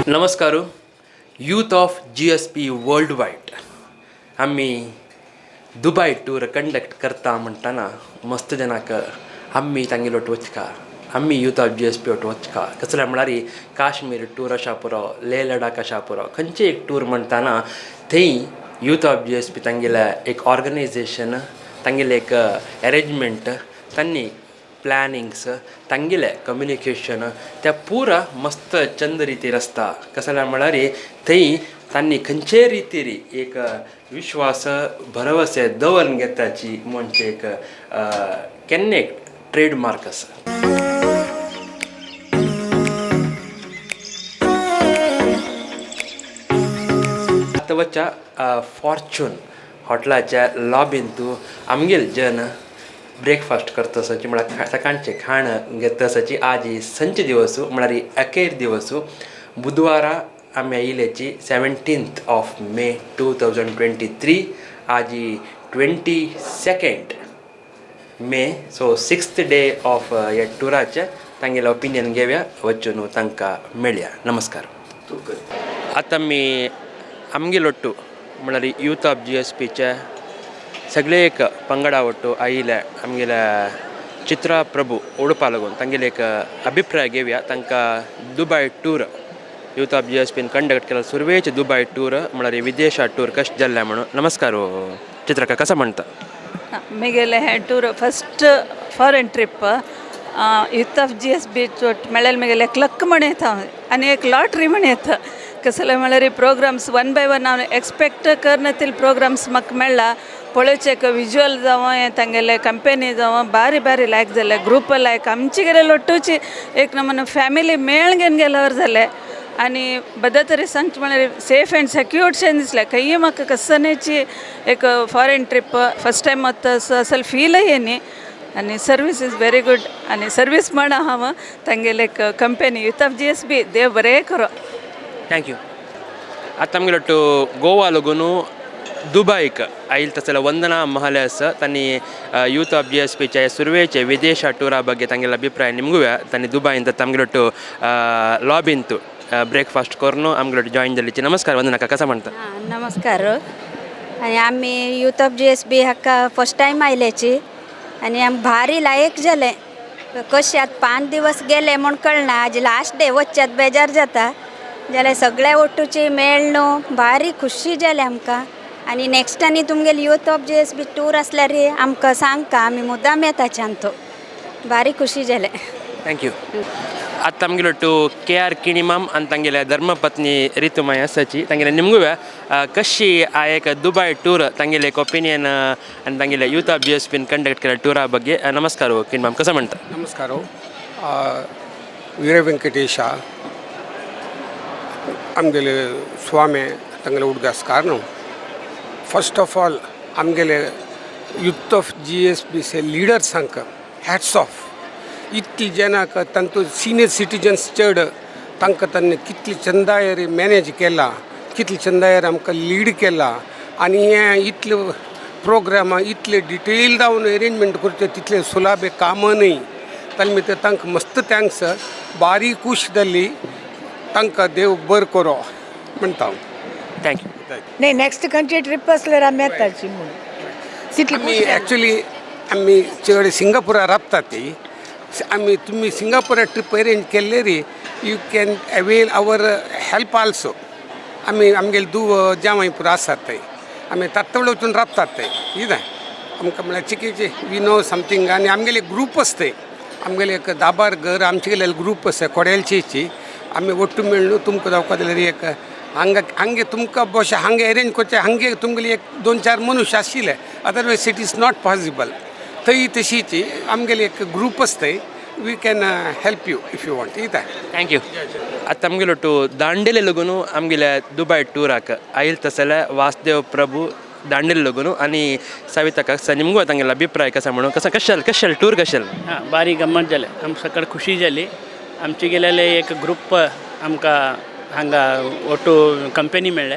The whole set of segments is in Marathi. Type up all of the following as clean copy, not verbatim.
नमस्कार. Youth of GSB world wide आम्ही दुबई टूर कंडक्ट करता म्हणटाना मस्त जनाक आम्ही तांगेलो वचका आम्ही यूथ ऑफ GSB वचका कसले म्हळ्यार काश्मीर टूर अशा पुरो लेह लडाख अशा पुरो खंयचे एक टूर म्हणटाना थंय यूथ ऑफ GSB तांगेले एक ऑर्गनायझेशन तांगेले एक अरेंजमेंट तांणी प्लॅनिंग्स तांगेले कम्युनिकेशन त्या पुरा मस्त चंद रितीर आसता कसले म्हळ्यार थंय तांणी खंयचे रितीर एक विश्वास भरवसे दवरून घेताची म्हणजे एक केन्ना एक ट्रेडमार्क आसा. आतांच्या फॉर्च्यून हॉटेलाच्या लॉबींतू आमगेल जन ब्रेकफास्ट करता आसाची म्हळ्यार सकाळचें खाण घेता आसाची आज ही संच दिवसू म्हळ्यार अखेर दिवसू बुधवारा आमी आयिल्ल्याची 17 मे 2023 आज ही 22 मे सो 6th डे ऑफ ह्या टुराचे तांगेलें ओपिनियन घेवया वचून तांकां मेळया. नमस्कार. आतां आमी आमगेलो टू म्हळ्यार यूथ ऑफ GSBचे सगळे एक पंगडा वट्टू आयिल्ले आमगेल्या चित्रा प्रभू ओडपा लागून तांगेले एक अभिप्राय घेवया. तांकां दुबय टूर यूथ ऑफ GSBन कंडक्ट केला सुरवेचे दुबय टूर म्हळ्यार विदेशा टूर कशें जाल्ले म्हणून. नमस्कार चित्रका, कसं म्हणटा? मेगेले हे tour first foreign trip youth of GSB मेळ्ळेले मेगेले एक लक म्हण येता आनी एक लॉटरी म्हण येता. कसले म्हळ्यार प्रोग्राम्स वन बाय वन हांव एक्सपेक्ट करनातील प्रोग्राम्स म्हाका मेळ्ळा पळोवचे एक विज्युअल जावं तांगेले कंपेनी जावं बारी बारी लायक जाले ग्रुप लायक आमचे गेले लोट्टूची एक नमून फॅमिली मेळ घेवन गेल्यावर जाले आनी बद्दा तरी सांगचे म्हळ्यार सेफ अँड सेक्युर्डशें दिसलें. खंय म्हाका कसनेची एक फॉरेन ट्रिप फस्ट टायम वता असल फीलय येनी आनी सर्वीस इज व्हेरी गूड आनी सर्वीस म्हणा हांव तांगेले एक कंपेनी यूथ ऑफ GSB देव बरें करो. थँक्यू. आतां आमगेलो टू गोवा लागून दुबईक आयिल्ले तसले वंदना महाले आसा तांणी यूथ ऑफ GSBचे सुरवेचे विदेशा टुरा ಬಗ್ಗೆ तांगेलो अभिप्राय निमगुया. तांणी दुबईन आमगेलो टू लॉबींत ब्रेकफास्ट करून आमगेलो जॉईन जाल्लीची. नमस्कार वंदना, कसं म्हणटा? नमस्कार. आनी आमी यूथ ऑफ GSB हाका फस्ट टायम आयल्याची आनी आमी भारी लायक जाले. कशें आतां 5 दिवस गेले म्हूण कळना आज लास्ट डे वचच्यात बेजार जाता जाल्यार सगळे ओट्टूची मेळ न्हू भारी खुशी जाले आमकां. आनी नेक्स्ट आनी तुमगेले यूथ ऑफ GSB टूर आसल्यार आमकां सांगता आमी मुद्दाम येताच्यान तो भारी खुशी जाले. थँक्यू. आतां आमगेलो टू KR किणिमाम आनी तांगेल्या धर्मपत्नी रितुमाय आसाची तांगेले निमगुया कशी आ एक दुबय टूर तांगेले एक ओपिनियन आनी तांगेले यूथ ऑफ GSBन कंडक्ट केल्या टुरा ಬಗ್ಗೆ. नमस्कार किणिमाम, कसं म्हणटा? नमस्कार. वीर व्यंकटेश आमगेले स्वामी तांगेले उडगासकार न्हू. फर्स्ट ऑफ ऑल आमगेले यूथ ऑफ GSB से लिडर्सांक हॅट्स ऑफ. इतली जनाक तांतू सिनियर सिटीजन्स चड तांकां तांणी कितली चंदायेर मॅनेज केला, कितली चंदायेर आमकां लीड केला आनी हें इतले प्रोग्रामां इतले डिटेल जावन अरेंजमेंट करचे तितले सुलाभ काम न्हय. तांणी ते तांकां मस्त थँक्स. बारी खूश जाल्ली. तांकां देव बरें करो म्हणटा हांव. थँक्यू. नाही नेक्स्ट खंयची ट्रीप आसल्यार आमी येताची म्हणून आमी एक्चुली आमी चड सिंगापुरा राबता ती आमी तुमी सिंगापुरा ट्रीप अरेंज केल्ले रे you can avail our help also. आमी आमगेले जावय पुरो आसात थंय आमी तातूंत वचून राबतात थंय कितें आमकां म्हळ्यार चिकीचे वी नो समथींग. आनी आमगेले ग्रूप आसता आमगेले एक दाबार घर आमचे गेले ग्रूप आसा कोडेलचेची आमी ಒಟ್ಟು मेळून तुमकां जावपाक जाल्यार एक हांगे तुमकां बशें हांगे अरेंज करचें हांगे तुमगेले एक 2-4 मनुश्य आशिल्ले otherwise it is not possible. थंय तशीच आमगेले एक ग्रूप आसता we can help you if you want. कितें थँक्यू. आतां आमगेलो टू दांडेले लागून आमगेल्या दुबय टुराक आयिल्ले तसले वासुदेव प्रभू दांडेले लागून आनी सविता काका निमगो तांगेलो अभिप्राय कसा म्हणून कशें टूर कशें? हां बारी गंमत जाले. आमकां सकाळ खुशी जाली. आमचे गेलेले एक ग्रुप आमकां हांगा ओटो कंपनी मेळ्ळे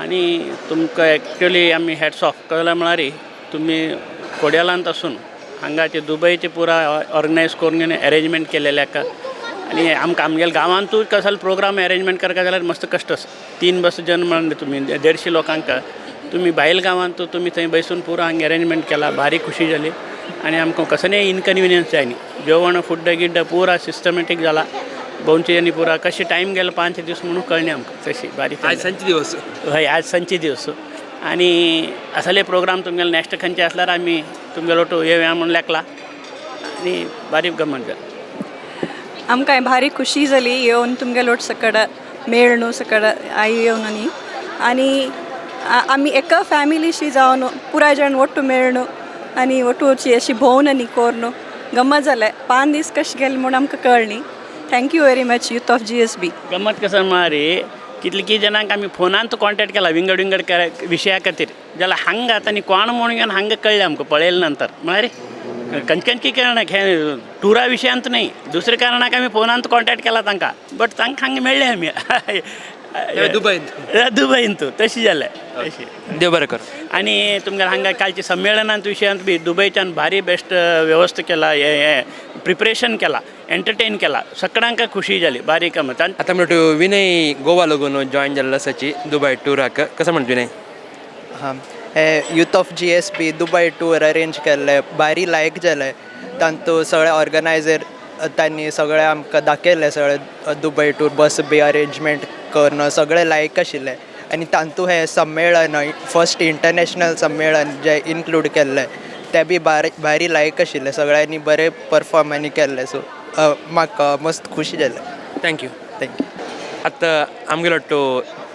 आनी तुमकां एक्चुली आमी हॅट्स ऑफ कळ्ळें म्हळ्यार तुमी कोड्यालांत आसून हांगाचे दुबयचे पुरा ऑर्गनायज करून अरेंजमेंट केलेल्याक आनी आमकां आमगेल्या गांवांतूच कसलो प्रोग्राम अरेंजमेंट करता जाल्यार मस्त कश्ट आसा 3 बस जन म्हणून तुमी 150 लोकांक तुमी भायल गांवांत तुमी थंय बसून पुरो हांगा अरेंजमेंट केला भारी खुशी जाली आनी आमकां कसलेय इनकन्विनियन्स जायनी जेवण फुड्ड गिड्ड पुरा सिस्टमॅटीक जाला भोंवची आनी पुरा कशें टायम गेलो 5 दीस म्हणून कळ्ळें आमकां तशी बारीक आज सांजचे दिवस हय आज सांजचे दिवस आनी असले प्रोग्राम तुमगेले नॅक्स्ट खंयचे आसल्यार आमी तुमगेलो ओटो येवया म्हणून लेखला आनी बारीक गमत जाली आमकां भारी खुशी जाली येवन तुमगे लोट सकड मेळ न्हू सकड आई येवन आनी आमी एका फॅमिलीशी जावन पुराय जाण ओट्टू मेळ न्हू आनी ओटूची अशी भोंवन आनी कोर न्हू गमत जालें 5 दीस कशें गेले म्हूण आमकां कळ्ळी thank you very much youth of GSB गमत कसं मारी कितली जाणांक आमी फोनांत कॉन्टॅक्ट केला विंगड विशया खातीर जाल्यार हांगा आतां आनी कोण म्हणून घेवन हांगा कळ्ळें आमकां पळयले नंतर म्हळ्यार खंयची कारणाक हे टुरा विशयांत न्ही दुसऱ्या कारणाक आमी फोनांत कॉन्टॅक्ट केला तांकां बट तांकां हांगा मेळ्ळे आमी दुबयंत तशी जालें अशी देव बरें कर आनी तुमगेले हांगा कालच्या संमेलनांत विशयांत बी दुबयच्यान भारी बेस्ट वेवस्था केला हे प्रिपरेशन केला एंटरटेन केला सगळ्यांक खुशी जाली भारी गमत आता म्हणटा विनय गोवा लागून जॉईन जाल्लो आसाची दुबय टुराक कसं म्हणटा विनय हां हे youth of GSB Dubai tour arrange केल्ले भारी लायक जालें तांतूं सगळे ऑर्गनायझर तांणी सगळे आमकां दाखयलें सगळे दुबय टूर बस बी अरेंजमेंट करून सगळे लायक आशिल्ले आनी तांतूं हें सम्मेलन फर्स्ट इंटरनॅशनल सम्मेलन जें इन्क्लूड केल्लें तें बी भारी लायक आशिल्लें सगळ्यांनी बरें परफॉर्म आनी केल्लें सो म्हाका मस्त खुशी जालें थँक्यू थँक्यू आतां आमगेलो तो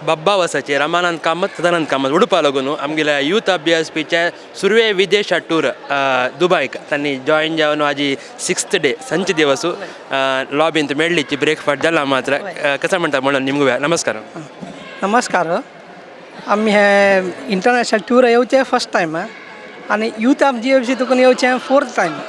बब्बा वसाचे रामानंद कामत सदानंद कामत उडपा लागून आमगेल्या यूथ ऑफ GSBचे सुरवे विदेश टूर दुबयक तांणी जॉईन जावन आजी 6th डे संचे दिवस लॉबींत मेळ्ळीची ब्रेकफास्ट जाला मात्र कसं म्हणटा म्हणून निमगुया नमस्कार नमस्कार आमी हे इंटरनॅशनल टूर येवचे फर्स्ट टायम आनी यूथ ऑफ GSB तुकून येवचे 4th टायम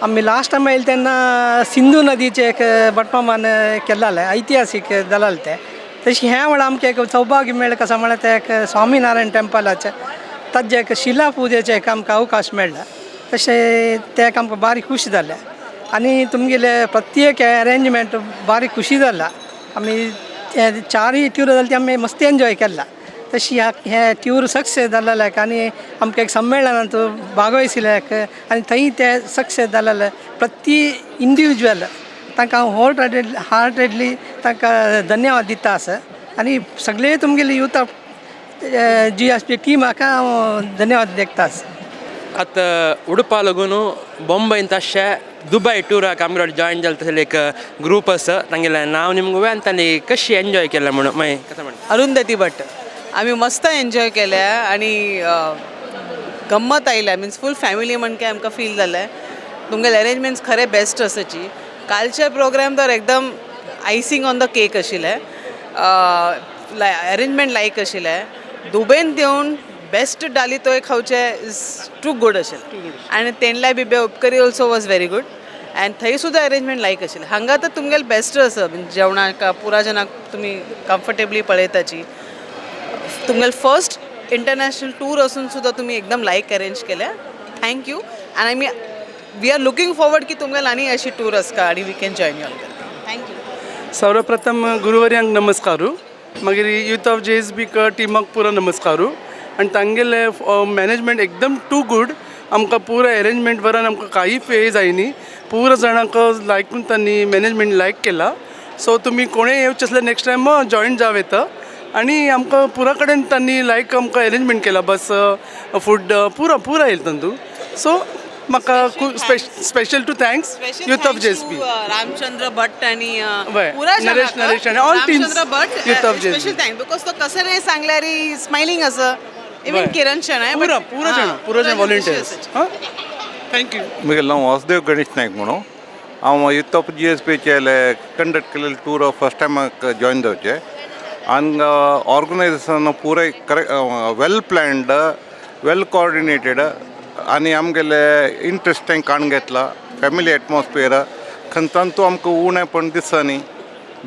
आमी लास्ट टायम येयले तेन्ना सिंधू नदीचे एक बटमामान केल्ले ऐतिहासीक जालाले ते तशी हें म्हणल्यार आमकां एक सौभाग्य मेळ्ळें कसं म्हळ्यार ते एक स्वामीनारायण टेंपलाचे ताजे एक शिला पुजेचे एक आमकां अवकाश मेळ्ळा तशें ते एक आमकां बारी खुशी जालें आनी तुमगेले प्रत्येक अरेंजमेंट बारी खुशी जाला आमी 4 ट्यूर जाली ती आमी मस्त एन्जॉय केला तशी हे ट्यूर सक्सेस जालें आनी आमकां एक संमेलनांत भागवयसिल्ले आनी थंय ते सक्सेस जालेले प्रत्येक इंडिविज्युअल तांकां हार्टेडली तांकां धन्यवाद दिता आसा आनी सगळे तुमगेली यूथ ऑफ GSB टिमाक हांव धन्यवाद देता आसा आतां उडपा लागून बॉम्बेन तशें दुबय टुराक आमगेलो जॉईन जाल्लो तसले एक ग्रूप आसा तांगेलें नांव निमगुया आनी तांणी कशी एन्जॉय केलें म्हणून मागीर कसं म्हणटा अरुंधती भट्ट आमी मस्त एन्जॉय केल्या आनी गम्मत आयल्या मिन्स फूल फॅमिली म्हणके आमकां फील जालें तुमगेले अरेंजमेंट्स खरे बेस्ट आसाची कालचे प्रोग्राम तर एकदम आयसींग ऑन द केक आशिल्ले अरेंजमेंट लायक आशिल्ले दुबयन येवन बेस्ट डाली तो एक खावचे इज टू गूड आशिल्लें आनी तेणल्या बी उपकरी ऑल्सो वॉज व्हेरी गूड आनी थंय सुद्दां अरेंजमेंट लायक आशिल्लें हांगा तर तुमगेले बेस्ट आसा जेवणाक पुरा जनाक तुमी कम्फर्टेबली पळयताची तुमगेले फर्स्ट इंटरनॅशनल टूर असून सुद्दां तुमी एकदम लायक अरेंज केल्या थँक्यू आनी आमी वी आर लुकिंग फॉरवर्ड की तुमगेले आनी अशी टूर आसता आनी we can join all thank you सर्वप्रथम गुरुवर्यांक नमस्कारू मागीर यूथ ऑफ GSB टिमाक पुरो नमस्कारू आनी तांगेले मॅनेजमेंट एकदम टू गूड आमकां पुरो अरेंजमेंट वरान आमकां काही पे जायनी पुरो जाणांक लायकून तांणी मॅनेजमेंट लायक केला सो तुमी कोणेय येवचे आसल्यार नेक्स्ट टायम जॉईन जाव येता आनी आमकां पुरा कडेन तांणी लायक आमकां अरेंजमेंट केला बस फूड पुरा येयला तांतूं सो म्हाका special to thanks youth of GSB Ramachandra Bhatt आणि नरेश आणि all teams youth of GSB special thanks because तो कसं नाही सांगल्यार स्मायलिंग आसा इवन किरण शेनाय पुरो जाण वॉलंटियर्स थँक्यू म्हजें नांव वासुदेव गणेश नायक म्हणून हांव यूथ ऑफ GSBचे कंडक्ट केलेले टूर फर्स्ट टायमाक जॉइन जावचे आनी ऑर्गनायझेशन पुराय वेल प्लॅन्ड वेल कोऑर्डिनेटेड आनी आमगेले इंट्रस्टिंग काण घेतला फॅमिली एटमॉस्फियर तांतूं आमकां उणेपण दिसना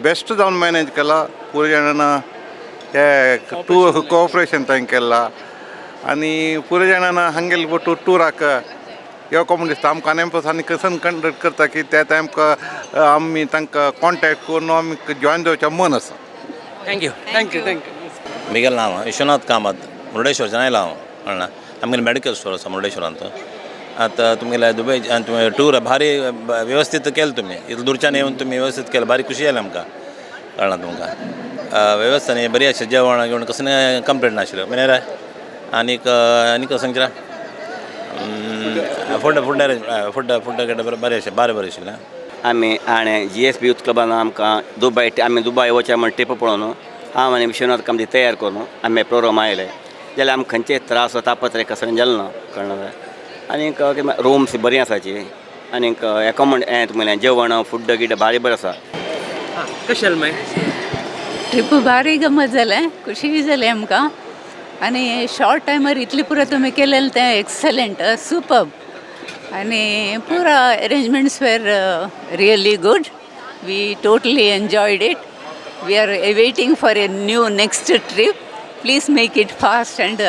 बेस्ट जावन मॅनेज केला पुरो जाणांना हे कोऑपरेशन थंय केला आनी पुरो जाणांना हांगेले टुराक येवको म्हण दिसता आमकां आनी आनी कसन कंडक्ट करता की ते आमकां आमी तांकां कॉन्टॅक्ट करून आमी जॉयन जावचें मन आसा. थँक्यू. थँक्यू. मिगेल नांव विश्वनाथ कामत मुर्डेश्वरच्यान आयला हांव कळना आमगेलें मेडिकल स्टोर आसा मुर्डेश्वरांत. आतां तुमगेले दुबय तुमी टूर भारी वेवस्थीत केलें तुमी इतलें दूरच्यान येवन तुमी वेवस्थीत केलें भारी खुशी जाली आमकां कळना तुमकां वेवस्था न्ही बरी आशिल्ली जेवण घेवन कसलें कंप्लेंट नाशिल्लो मिनेरा आनीक सांगचें फूड बरें आशिल्लें बरें आशिल्लें. आमी हाणे GSB यूथ क्लबान आमकां आमी दुबय वचया म्हण ट्रिप पळोवन हांव आनी विश्वनाथ कामती तयार करून आमी प्रोग्राम आयले जाल्यार आमकां खंयचेय त्रास वा तापत्रे कसलें जालें ना कळना. आनीक रूम्स बरी आसाची आनीक तुमगेलें जेवण फूड गिड भारी बरें आसा. कशें जालें मागीर ट्रिप भारी गमत जालें खुशी जाली आमकां आनी शॉर्ट टायमार इतलें पुरो तुमी केलें तें एक्सलंट सुपर्ब आनी पुरा arrangements were really good. We totally enjoyed it. We are waiting for a new next trip. Please make it fast and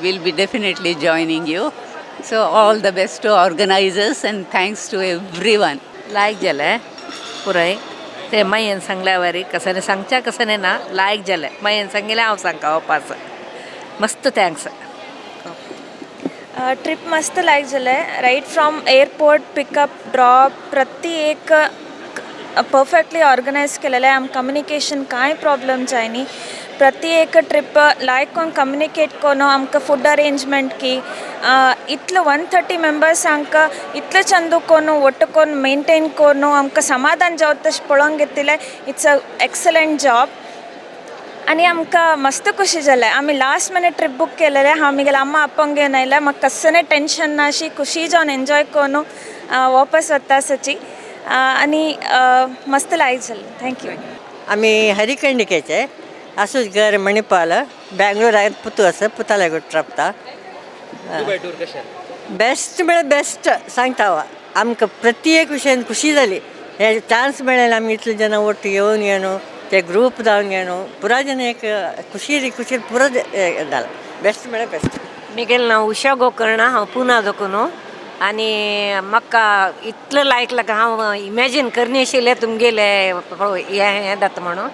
will be definitely joining you. So all the best to organisers and thanks to everyone. लायक जालें पुराय ते मायेन सांगल्या वरी कसं सांगच्या कसं ना लायक जालें मायेन सांगिल्लें हांव सांगता वापस मस्त थँक्स. ट्रिप मस्त लायक जालें. Right from airport pickup drop प्रति एक परफेक्टली ऑर्गनायज केलेलें. आमकां कम्युनिकेशन कांय प्रॉब्लम जायनी. प्रति एक ट्रिप लायक कोन कम्युनिकेट कोनो आमकां फूड अरेंजमेंट की इतलो 130 मेंबर्स आमकां इतलें चंद कोनो ಒಟ್ಟುಕೊಂಡು ಮೇಂಟೈನ್ कोनो आमकां समाधान जावता तशें पळोवंक घेतिल्लें. इट्स अ एक्सलंट जॉब आनी आमकां मस्त खुशी जालें. आमी लास्ट मिनीट ट्रिप बूक केलेलें. हांव म्हगेल्या अम्मा आप्पांक घेवन आयलें. म्हाका कसलें टेंशन ना अशी खुशी जावन एन्जॉय कोनो वापस वता आसाची आनी मस्त लायक जालें. थँक्यू. आमी हरिकंडिकेचे असोच घर मणिपाल बँगलोर पुतू आसा पुताला गोट राबता. दुबय टूर कशें बेस्ट म्हळ्यार बेस्ट सांगता हांव आमकां प्रत्येक विशयान खुशी जाली. हे चान्स मेळ्ळें आमी इतले जाणां ಒಟ್ಟು येवन येनो ते ग्रूप जावन घेनो पुरा जण एक खुशी पुरो जाला. बेस्ट म्हळ्यार बेस्ट. म्हगेलें नांव उशा गोकर्ण. हांव पुना दोकून आनी म्हाका इतलें लायक लागा हांव इमॅजीन करनाशिल्लें तुमगेले हें जाता म्हणून.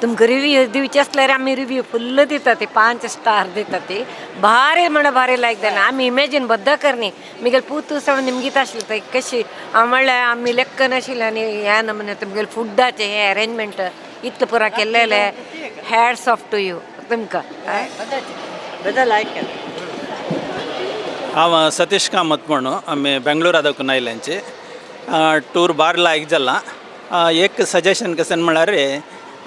तुमकां रिव्यू दिवचे आसल्यार आमी रिव्यू फुल्ल दिता ती 5 स्टार दिता ती भारी म्हणल्यार भारी लायक जालें. आमी इमॅजीन बद्दा करनी म्हगेले पुतू सगळें निमगीत आसलें थंय कशी हांव म्हणल्यार आमी लेक्क नाशिल्लें आनी ह्या नमुने तुमगेले फुडाचें हें अरेंजमेंट इतलें पुरा केल्लेलें. हॅड्स ऑफ टू यू तुमकां बेदा लायक केलें. हांव सतीश कामत म्हणून आमी बेंगलोरा दाखून आयल्यांचे टूर बार लायक जाला. एक सजेशन कशें म्हळ्यार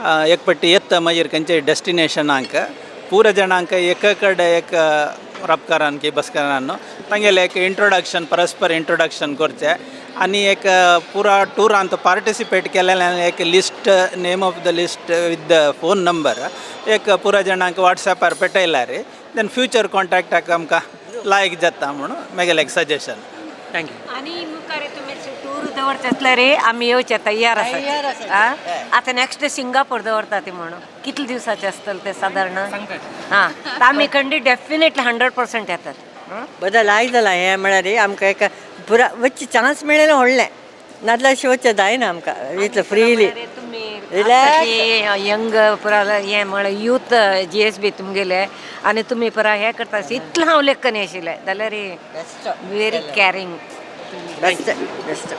एक पट्टी येता मागीर खंयचे डेस्टिनेशनाक पुरो जाणांक एक कडेन एक रबकारान की बसकारान तांगेलें एक इंट्रोडक्शन परस्पर इंट्रोडक्शन करचें आनी एक पुरा टुरांत पार्टिसिपेट केलेल्यान एक list name of the list with the phone number एक पुरो जाणांक वॉट्सॅपार पेटयल्यार देन फ्युचर कॉन्टॅक्टाक आमकां लायक जाता म्हणून म्हगेलें एक सजेशन. थँक्यू. आनी मुखार तुमी टूर दवरता आसल्यार आमी येवचे तयार आसा. आतां नेक्स्ट सिंगापूर दवरता ती म्हणून कितले दिवसाचें आसतलें तें सादारण हां आमी खंडी डेफिनेटली 100% येतात. बदा लायक जाला हें म्हळ्यार आमकां एक पुरा वच्चे चान्स मेळ्ळें व्हडलें नाजाल्यार अशें वचचें जायना आमकां इतलें फ्रीली यंग पुरा हें म्हळ्यार यूथ GSB तुमगेले आनी तुमी पुरा हें करता इतलें हांव लेख कनी आशिल्लें जाल्यार व्हेरी कॅरिंग. Best best.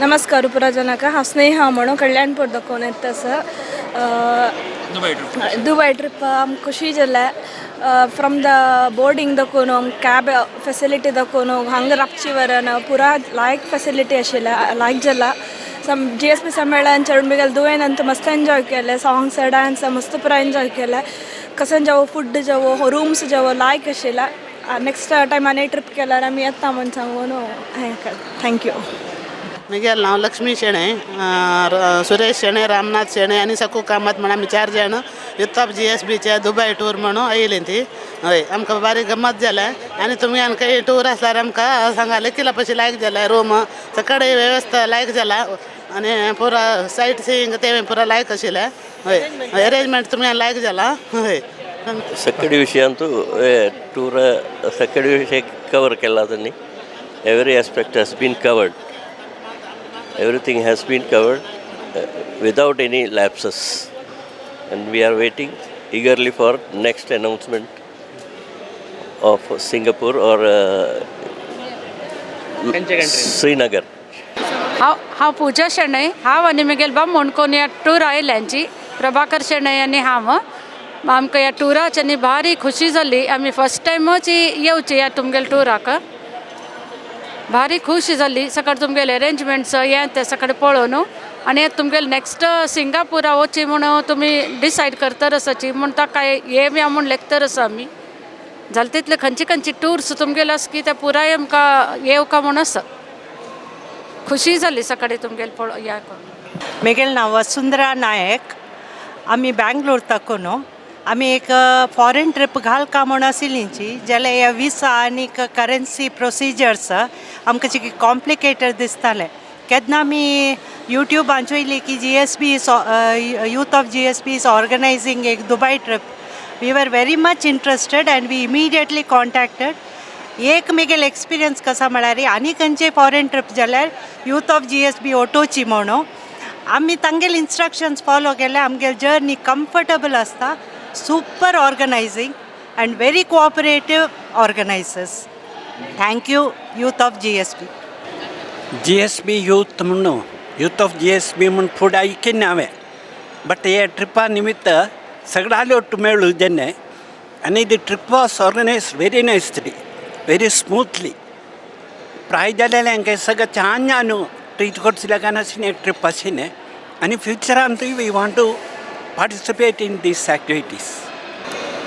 नमस्कार पुरा जनाका. हांव स्नेहा म्हणून कल्याणपूर दाखोवन येता आसा. दुबय ट्रिप आमकां खुशी जाल्या. फ्रॉम द बोर्डिंग दाखोवन कॅब फेसिलिटी दाखोवन हांगा राबची व्हरून पुरा लायक फेसिलिटी आशिल्लें लायक जाला. GSB सम्मेलन चढून बिगेल दुवेन मस्त एन्जॉय केलें. सॉंग्स डान्स मस्त पुरा एन्जॉय केलें. कसन जावो फूड जावो रूम्स जावो लायक आशिल्लें. नेक्स्ट टायम आनी ट्रिप केल्यार आमी येता म्हूण सांगून हें करता. थँक्यू. म्हगेलें नांव लक्ष्मी शेणे. सुरेश शेणे रामनाथ शेणे आनी सकू कामत म्हणून आमी 4 जाण यूथ ऑफ GSBचे दुबय टूर म्हणून आयलीं ती. हय आमकां बारी गमत जालें आनी तुमी आनी खंय टूर आसल्यार आमकां सांगा लेकिला पयशे लायक जालें. रूम सकाळी वेवस्था लायक जाला आनी पुरा सायट सीईंग ते पुरा लायक आशिल्लें. हय अरेंजमेंट तुमी लायक जाला. हय सकाळी विशयांतू टूर सकाळी विषय कवर केला त्यांनी. Every aspect has been covered everything has been covered without any lapses, and we are waiting eagerly for next announcement of Singapore or Srinagar. हांव पुजा शेणय हांव आनी म्हगेल बाब म्हणून ह्या टूर आयल्यांची प्रभाकर शेणय आनी हांव आमकां ह्या टुराच्यानी भारी खुशी जाली. आमी फस्ट टायमूच येवची ह्या तुमगेल टुराक. भारी खुशी जाली सकाळ तुमगेले अरेंजमेंट्स हें तें सकाळ पळोवन. आनी तुमगेल नेक्स्ट सिंगापुरा वची म्हणून तुमी डिसायड करतर आसाची म्हण ताका हे बी म्हूण लेखतर आसा आमी. जालें तितले खंयची टूर्स तुमगेले आसा की ते पुराय आमकां येवका म्हूण आसा. खुशी जाली सकाळी तुमगेले पळो या करून. म्हगेलें नांव वसुंधरा नायक. आमी बँगलोर ताकून आमी एक फॉरेन ट्रीप घालका म्हूण आशिल्लींची जाल्यार ह्या विसा आनी करन्सी प्रोसिजर्स आमकां जी कॉम्प्लिकेटेड दिसतालें. केन्ना आमी यूट्यूबान चोयली की GSB youth of GSB is organising एक Dubai trip. We were very much interested and we immediately contacted. एक म्हगेल एक्सपिरियन्स कसा म्हळ्यार आनी खंयचे फॉरेन ट्रीप जाल्यार यूथ ऑफ GSB ऑटोची म्हणून आमी तांगेल इन्स्ट्रक्शन्स फॉलो केले. आमगेल जर्नी कम्फर्टेबल आसता. Super organising and very cooperative organisers. Thank you youth of GSB. GSB youth म्हणून यूथ ऑफ GSB म्हणून फुडें ऐकेन हांवें. बट हे ट्रिपा निमित्त सगळ्यांनी ಒಟ್ಟು ಮೇಳು ಜನ್ನೆ आणि the trip was organise very nicely very smoothly. प्राय जालेले हांकां सगळें छान छान ट्रीट करतले काय नाशिल्लें एक ट्रिप आशिल्लें. आनी फ्युचरान we want to participate in these activities.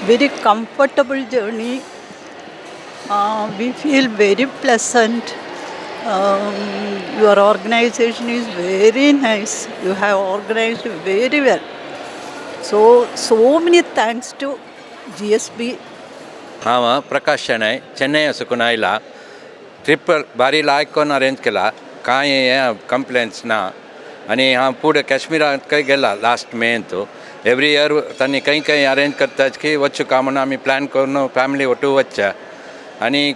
Very comfortable journey. We feel very pleasant. Your organization is very nice. You have organized very well. So many thanks to GSB. हांव प्रकाश शेणय चेन्नई वचून आयला. ट्रीप भारी लायक करून अरेंज केला. कांय हे कंप्लेंट्स ना. आनी हांव फुडें काश्मीराक गेला लास्ट मेंत. एवरी इयर तांणी खंय अरेंज करतात की वचूं काय म्हणून आमी प्लॅन करून फॅमिली वटू वचच्या. आनी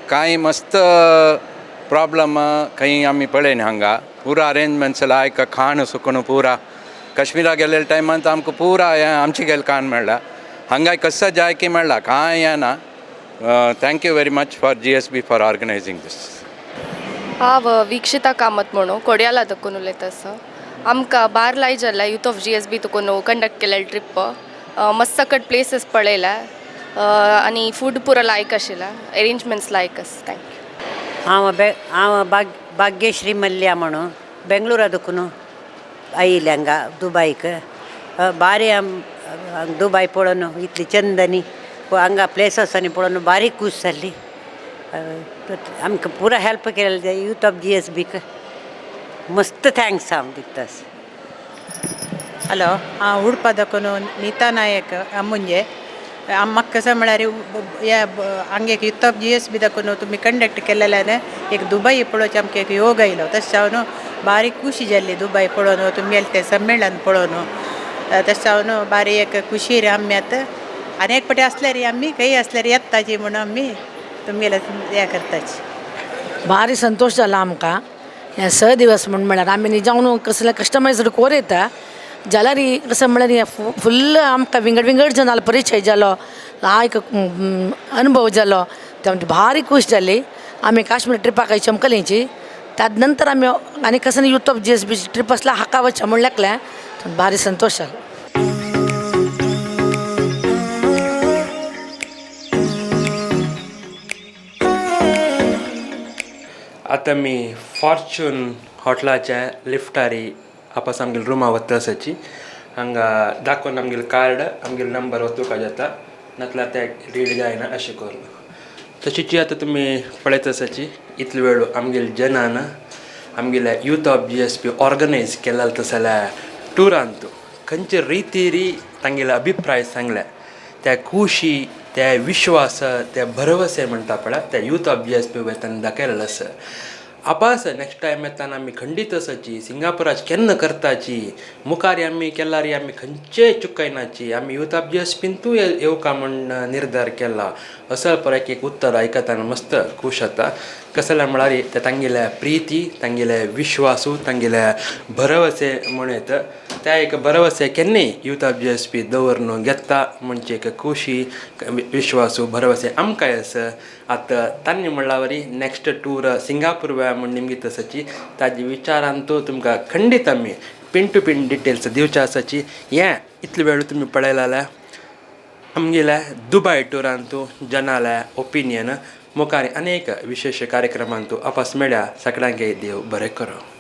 कांय मस्त प्रॉब्लम खंय आमी पळयना हांगा. पुरा अरेंजमेंट्स लायक खाण सुकून पुरा काश्मीराक गेलेल्या टायमार आमकां पुरा हें आमचे गेल खाण मेळ्ळा. हांगा कसं जाय की मेळ्ळा कांय हें ना. Thank you very much for GSB for organising this. हांव विक्षिता कामत म्हणून कोडयाला तकून उलयता आसा. आमकां बार लाय जाल्यार यूथ ऑफ GSB तकून कंडक्ट केलेली ट्रीप मस्त सकट प्लेसीस पळयल्या आनी फूड पुरो लायक आशिल्ला. अरेंजमेंट्स लायक आसा. थँक्यू. हांव भाग्यश्री मल्ल्या म्हणून बेंगलोरा तकून आयिल्लें हांगा दुबयक. बारी दुबय पळोवन इतली चंदनी हांगा प्लेसस आनी पळोवन बारी खूश जाल्ली. आमकां पुरो हेल्प केलें यूथ ऑफ GSBक. मस्त थँक्स हांव दिता. हॅलो हांव उडपा दाखोवन नीता नायक म्हणजे म्हाका कसं म्हळ्यार ह्या हांगा एक यूथ ऑफ GSB दाखोवन तुमी कंडक्ट केलेल्यान एक दुबय पळोवचे आमकां एक योग आयलो. तशें जावन बारी खुशी जाल्ली दुबय पळोवन तुमगेलें तें संमेलन पळोवन. तशें जावन बारी एक खुशी रे आमी आतां आनी एक फावटी आसल्यार आमी खंय आसल्यार येताची म्हणून आमी तुमगेलें हें करताची. भारी संतोष जाला आमकां हे 6 दिवस म्हळ्यार आमी न्ही जावन कसले कस्टमायज्ड कोर येता जाल्यार कसं म्हळ्यार फुल्ल आमकां विंगड जनाल परिचय जालो. एक अनुभव जालो. ते भारी खूश जाली. आमी काश्मीर ट्रिपाक चमकलींची. त्यात नंतर आमी आनी कसं यूथ ऑफ GSB ट्रीप आसला हाका वचचें म्हूण लेखलें. भारी संतोष जालो. आतां मी फॉर्च्यून हॉटेलाच्या लिफ्टारी आपास आमगेल रुमा वता आसाची. हांगा दाखोवन आमगेल कार्ड आमगेल नंबर वचूंक जाता नातल्यार ते रीड जायना अशें करून. तशीची आतां तुमी पळयत आसाची इतले वेळ आमगेल जनान आमगेल्या यूथ ऑफ GSB ऑर्गनायज केला तसल्या टुरांत खंयचे रितीरी तांगेले अभिप्राय सांगल्या. त्या खुशी त्या विश्वास त्या भरवसे म्हणटा पळय त्या यूथ ऑफ GSB वयताना दाखयलेलो आसा. आपास नेक्स्ट टायम येताना आमी खंडीत आसाची सिंगापुराची केन्ना करताची मुखार आमी केल्यार आमी खंयचेय चुकयनाची आमी यूथ ऑफ GSBन तूं येवका म्हण निर्धार केला असं परत एक उत्तर आयकताना मस्त खूश जाता कसं म्हळ्यार ते तांगेल्या प्रिती तांगेले विश्वासू तांगेले भरवसे म्हणत त्या एक भरवसे केन्नाय यूथ ऑफ GSB दवरून घेता म्हणजे एक खुशी विश्वासू भरवसे आमकांय आसा आतां तांणी म्हणल्या वरी नेक्स्ट टूर सिंगापूर वेळा म्हण निमगीत आसाची ताजी विचारान तूं तुमकां खंडीत आमी पिन टू पिन डिटेल्स दिवचे आसाची हें इतले वेळ तुमी पळयला जाल्यार आमगेल्या दुबय टुरान तूं जनाल्या ओपिनियन मुखार अनेक विशेष कार्यक्रमांत तूं आपास मेळ्या सगळ्यांक देव बरें करो.